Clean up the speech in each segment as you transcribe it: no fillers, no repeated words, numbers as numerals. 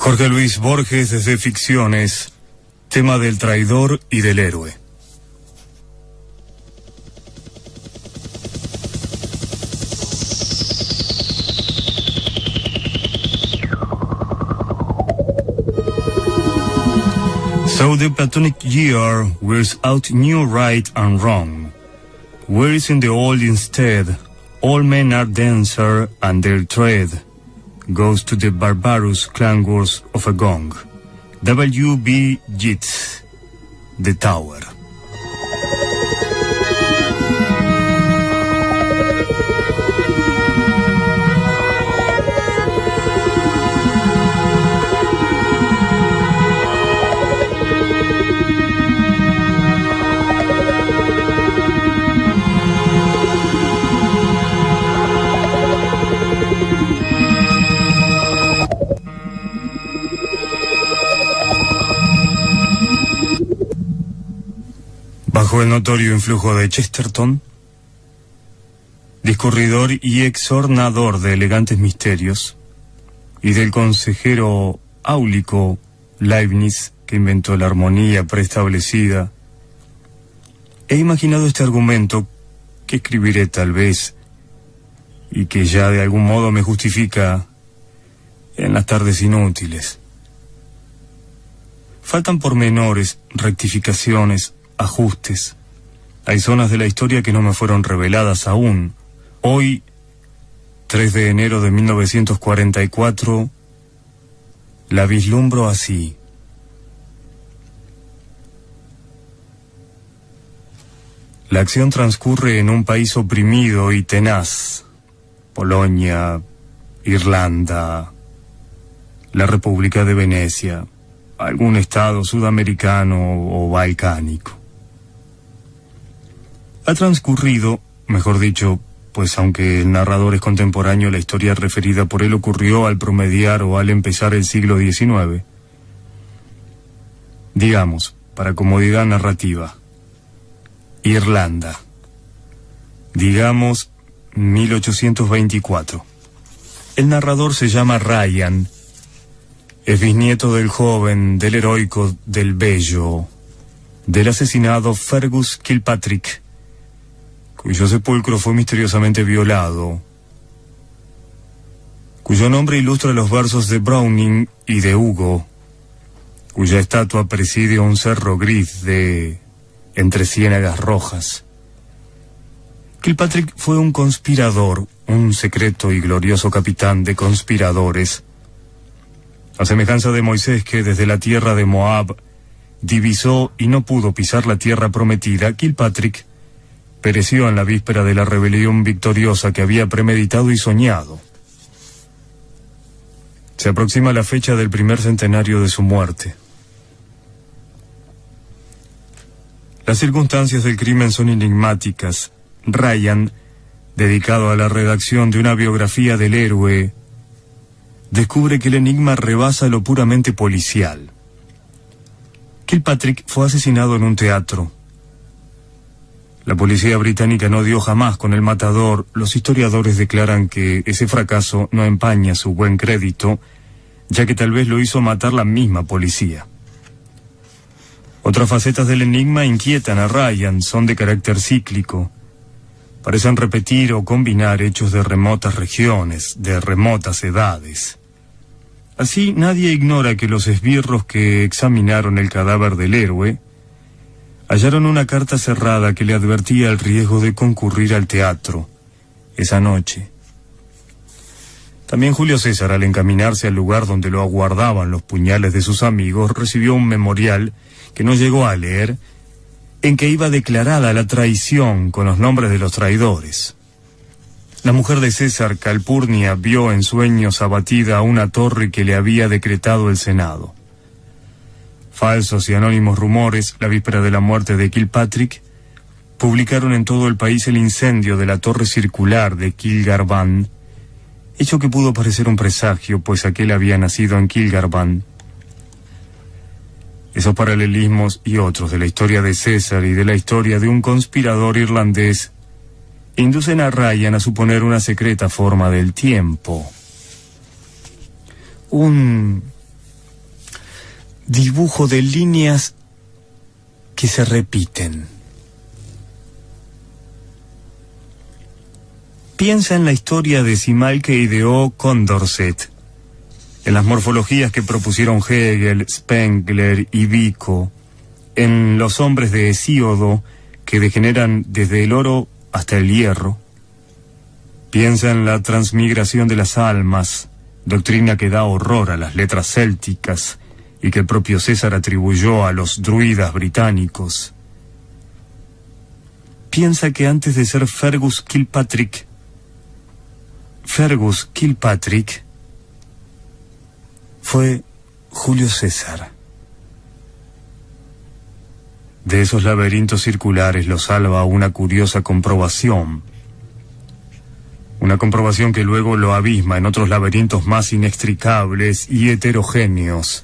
Jorge Luis Borges desde Ficciones, tema del traidor y del héroe. So the Platonic year wears out new right and wrong. Where is in the old instead? All men are dancer, and their tread goes to the barbarous clangors of a gong. W.B. Yeats, The Tower. Bajo el notorio influjo de Chesterton, discurridor y exornador de elegantes misterios, y del consejero áulico Leibniz, que inventó la armonía preestablecida, he imaginado este argumento que escribiré tal vez, y que ya de algún modo me justifica en las tardes inútiles. Faltan pormenores, rectificaciones, ajustes. Hay zonas de la historia que no me fueron reveladas aún. Hoy, 3 de enero de 1944, la vislumbro así. La acción transcurre en un país oprimido y tenaz. Polonia, Irlanda, la República de Venecia, algún estado sudamericano o balcánico. Ha transcurrido, mejor dicho, pues aunque el narrador es contemporáneo, la historia referida por él ocurrió al promediar o al empezar el siglo XIX. Digamos, para comodidad narrativa, Irlanda. Digamos, 1824. El narrador se llama Ryan. Es bisnieto del joven, del heroico, del bello, del asesinado Fergus Kilpatrick, cuyo sepulcro fue misteriosamente violado, cuyo nombre ilustra los versos de Browning y de Hugo, cuya estatua preside un cerro gris de entre ciénagas rojas. Kilpatrick fue un conspirador, un secreto y glorioso capitán de conspiradores. A semejanza de Moisés, que desde la tierra de Moab divisó y no pudo pisar la tierra prometida, Kilpatrick pereció en la víspera de la rebelión victoriosa que había premeditado y soñado. Se aproxima la fecha del primer centenario de su muerte. Las circunstancias del crimen son enigmáticas. Ryan, dedicado a la redacción de una biografía del héroe, descubre que el enigma rebasa lo puramente policial. Kilpatrick fue asesinado en un teatro. La policía británica no dio jamás con el matador. Los historiadores declaran que ese fracaso no empaña su buen crédito, ya que tal vez lo hizo matar la misma policía. Otras facetas del enigma inquietan a Ryan, son de carácter cíclico. Parecen repetir o combinar hechos de remotas regiones, de remotas edades. Así, nadie ignora que los esbirros que examinaron el cadáver del héroe hallaron una carta cerrada que le advertía el riesgo de concurrir al teatro esa noche. También Julio César, al encaminarse al lugar donde lo aguardaban los puñales de sus amigos, recibió un memorial que no llegó a leer, en que iba declarada la traición con los nombres de los traidores. La mujer de César, Calpurnia, vio en sueños abatida una torre que le había decretado el Senado. Falsos y anónimos rumores, la víspera de la muerte de Kilpatrick, publicaron en todo el país el incendio de la torre circular de Kilgarvan, hecho que pudo parecer un presagio, pues aquel había nacido en Kilgarvan. Esos paralelismos y otros de la historia de César y de la historia de un conspirador irlandés inducen a Ryan a suponer una secreta forma del tiempo. Un dibujo de líneas que se repiten. Piensa en la historia decimal que ideó Condorcet, en las morfologías que propusieron Hegel, Spengler y Vico, en los hombres de Hesíodo que degeneran desde el oro hasta el hierro. Piensa en la transmigración de las almas, doctrina que da horror a las letras célticas y que el propio César atribuyó a los druidas británicos. Piensa que antes de ser Fergus Kilpatrick fue Julio César. De esos laberintos circulares lo salva una curiosa comprobación. Una comprobación que luego lo abisma en otros laberintos más inextricables y heterogéneos.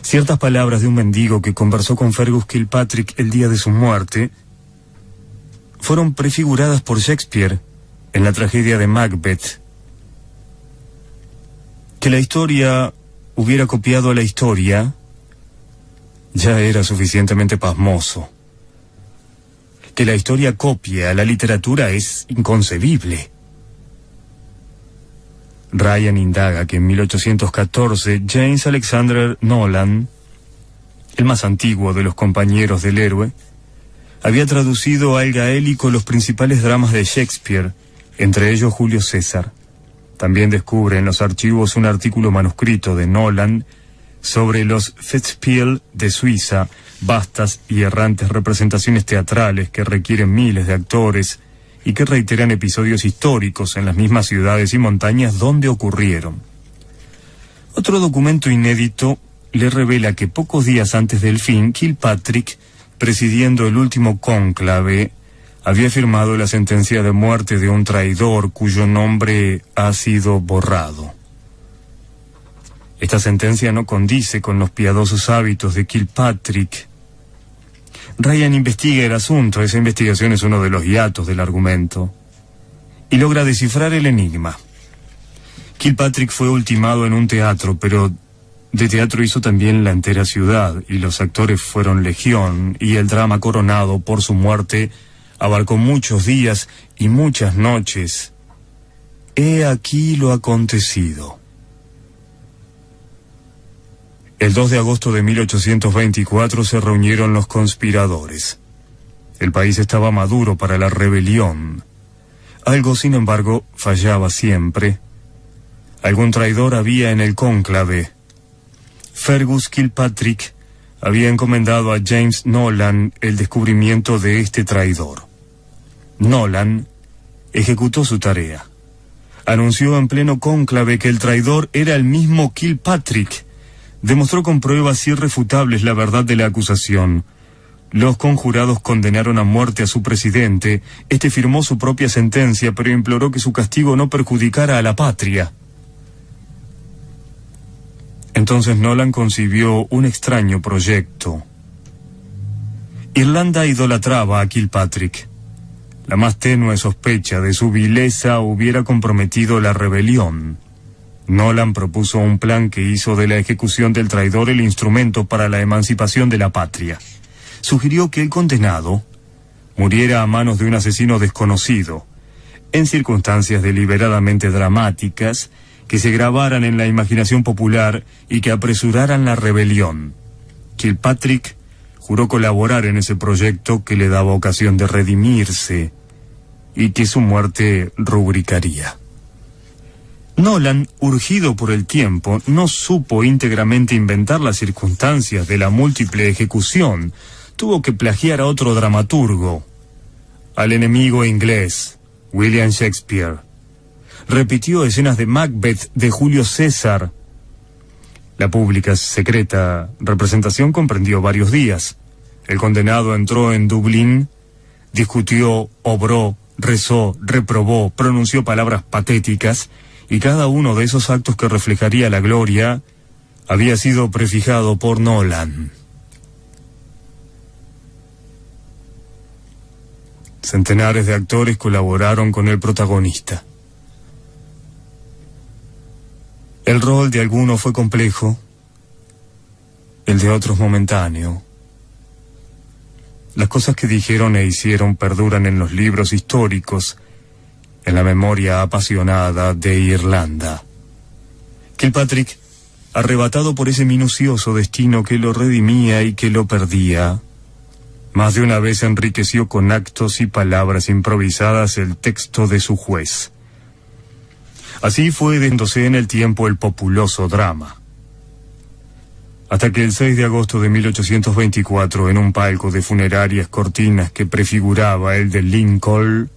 Ciertas palabras de un mendigo que conversó con Fergus Kilpatrick el día de su muerte fueron prefiguradas por Shakespeare en la tragedia de Macbeth. Que la historia hubiera copiado a la historia ya era suficientemente pasmoso. Que la historia copie a la literatura es inconcebible. Ryan indaga que en 1814 James Alexander Nolan, el más antiguo de los compañeros del héroe, había traducido al gaélico los principales dramas de Shakespeare, entre ellos Julio César. También descubre en los archivos un artículo manuscrito de Nolan sobre los Festspiele de Suiza, vastas y errantes representaciones teatrales que requieren miles de actores y que reiteran episodios históricos en las mismas ciudades y montañas donde ocurrieron. Otro documento inédito le revela que pocos días antes del fin, Kilpatrick, presidiendo el último cónclave, había firmado la sentencia de muerte de un traidor cuyo nombre ha sido borrado. Esta sentencia no condice con los piadosos hábitos de Kilpatrick. Ryan investiga el asunto, esa investigación es uno de los hiatos del argumento, y logra descifrar el enigma. Kilpatrick fue ultimado en un teatro, pero de teatro hizo también la entera ciudad, y los actores fueron legión, y el drama coronado por su muerte abarcó muchos días y muchas noches. He aquí lo acontecido. El 2 de agosto de 1824 se reunieron los conspiradores. El país estaba maduro para la rebelión. Algo, sin embargo, fallaba siempre. Algún traidor había en el cónclave. Fergus Kilpatrick había encomendado a James Nolan el descubrimiento de este traidor. Nolan ejecutó su tarea. Anunció en pleno cónclave que el traidor era el mismo Kilpatrick. Demostró con pruebas irrefutables la verdad de la acusación. Los conjurados condenaron a muerte a su presidente. Este firmó su propia sentencia, pero imploró que su castigo no perjudicara a la patria. Entonces Nolan concibió un extraño proyecto. Irlanda idolatraba a Kilpatrick. La más tenue sospecha de su vileza hubiera comprometido la rebelión. Nolan propuso un plan que hizo de la ejecución del traidor el instrumento para la emancipación de la patria. Sugirió que el condenado muriera a manos de un asesino desconocido, en circunstancias deliberadamente dramáticas que se grabaran en la imaginación popular y que apresuraran la rebelión. Kilpatrick juró colaborar en ese proyecto que le daba ocasión de redimirse y que su muerte rubricaría. Nolan, urgido por el tiempo, no supo íntegramente inventar las circunstancias de la múltiple ejecución. Tuvo que plagiar a otro dramaturgo, al enemigo inglés, William Shakespeare. Repitió escenas de Macbeth de Julio César. La pública, secreta representación comprendió varios días. El condenado entró en Dublín, discutió, obró, rezó, reprobó, pronunció palabras patéticas, y cada uno de esos actos que reflejaría la gloria había sido prefijado por Nolan. Centenares de actores colaboraron con el protagonista. El rol de algunos fue complejo, el de otros momentáneo. Las cosas que dijeron e hicieron perduran en los libros históricos, en la memoria apasionada de Irlanda. Kilpatrick, arrebatado por ese minucioso destino que lo redimía y que lo perdía, más de una vez enriqueció con actos y palabras improvisadas el texto de su juez. Así fue dándose en el tiempo el populoso drama. Hasta que el 6 de agosto de 1824, en un palco de funerarias cortinas que prefiguraba el de Lincoln,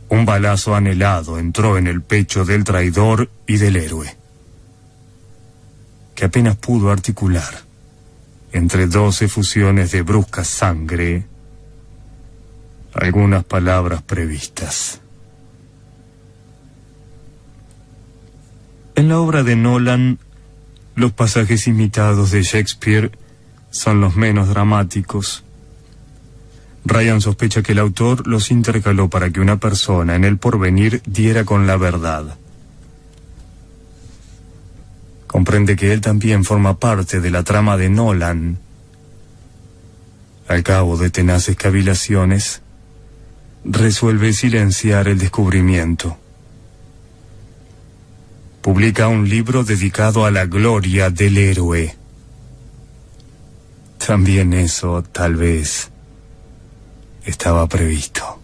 un balazo anhelado entró en el pecho del traidor y del héroe, que apenas pudo articular, entre 2 efusiones de brusca sangre, algunas palabras previstas. En la obra de Nolan, los pasajes imitados de Shakespeare son los menos dramáticos. Ryan sospecha que el autor los intercaló para que una persona en el porvenir diera con la verdad. Comprende que él también forma parte de la trama de Nolan. Al cabo de tenaces cavilaciones, resuelve silenciar el descubrimiento. Publica un libro dedicado a la gloria del héroe. También eso, tal vez, estaba previsto.